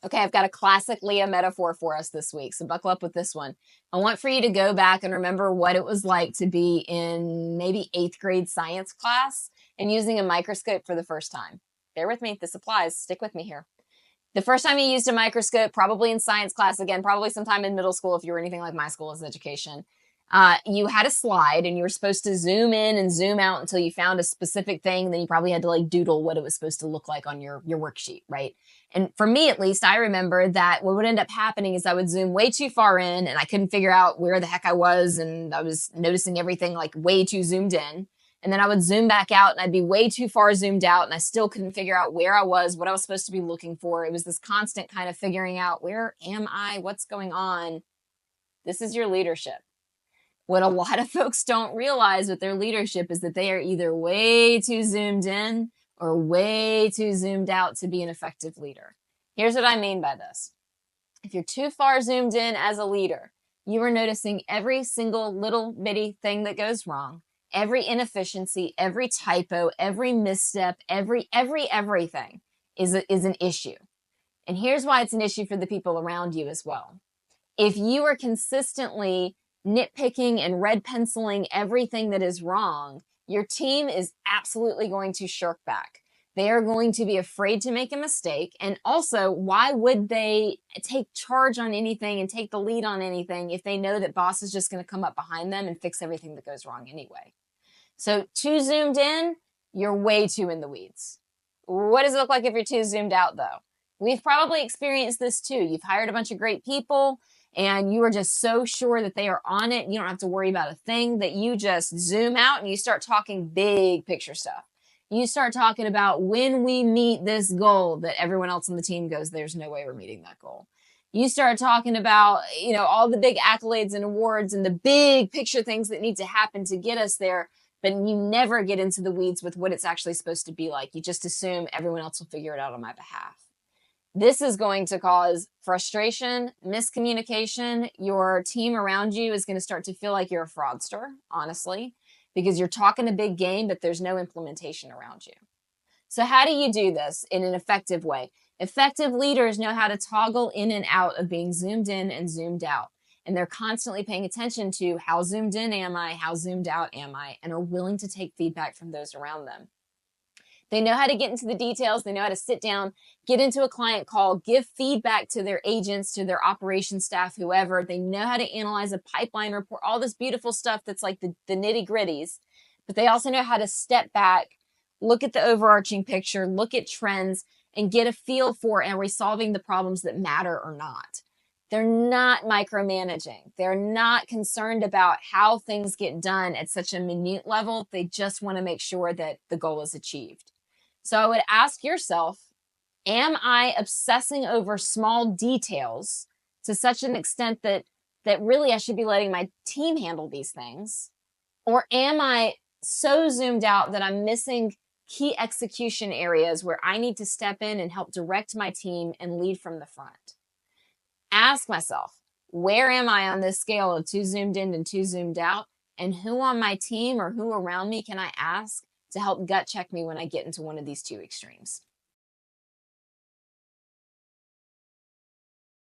Okay, I've got a classic Leah metaphor for us this week, so buckle up with this one. I want for you to go back and remember what it was like to be in maybe 8th grade science class and using a microscope for the first time. Bear with me, this applies. Stick with me here. The first time you used a microscope, probably in science class, again, probably sometime in middle school if you were anything like my school as education, you had a slide and you were supposed to zoom in and zoom out until you found a specific thing. Then you probably had to like doodle what it was supposed to look like on your worksheet, right? And for me, at least, I remember that what would end up happening is I would zoom way too far in and I couldn't figure out where the heck I was. And I was noticing everything like way too zoomed in. And then I would zoom back out and I'd be way too far zoomed out and I still couldn't figure out where I was, what I was supposed to be looking for. It was this constant kind of figuring out, where am I? What's going on? This is your leadership. What a lot of folks don't realize with their leadership is that they are either way too zoomed in or way too zoomed out to be an effective leader. Here's what I mean by this. If you're too far zoomed in as a leader, you are noticing every single little bitty thing that goes wrong, every inefficiency, every typo, every misstep, everything is an issue. And here's why it's an issue for the people around you as well. If you are consistently nitpicking and red penciling everything that is wrong, your team is absolutely going to shirk back. They are going to be afraid to make a mistake. And also, why would they take charge on anything and take the lead on anything if they know that boss is just going to come up behind them and fix everything that goes wrong anyway? So too zoomed in, you're way too in the weeds. What does it look like if you're too zoomed out though? We've probably experienced this too. You've hired a bunch of great people and you are just so sure that they are on it. You don't have to worry about a thing, that you just zoom out and you start talking big picture stuff. You start talking about when we meet this goal that everyone else on the team goes, there's no way we're meeting that goal. You start talking about, all the big accolades and awards and the big picture things that need to happen to get us there. But you never get into the weeds with what it's actually supposed to be like. You just assume everyone else will figure it out on my behalf. This is going to cause frustration, miscommunication. Your team around you is going to start to feel like you're a fraudster, honestly, because you're talking a big game, but there's no implementation around you. So how do you do this in an effective way? Effective leaders know how to toggle in and out of being zoomed in and zoomed out. And they're constantly paying attention to how zoomed in am I, how zoomed out am I, and are willing to take feedback from those around them. They know how to get into the details. They know how to sit down, get into a client call, give feedback to their agents, to their operations staff, whoever. They know how to analyze a pipeline report, all this beautiful stuff that's like the nitty gritties. But they also know how to step back, look at the overarching picture, look at trends, and get a feel for, are we solving the problems that matter or not? They're not micromanaging. They're not concerned about how things get done at such a minute level. They just want to make sure that the goal is achieved. So I would ask yourself, am I obsessing over small details to such an extent that really I should be letting my team handle these things? Or am I so zoomed out that I'm missing key execution areas where I need to step in and help direct my team and lead from the front? Ask myself, where am I on this scale of too zoomed in and too zoomed out? And who on my team or who around me can I ask to help gut check me when I get into one of these two extremes?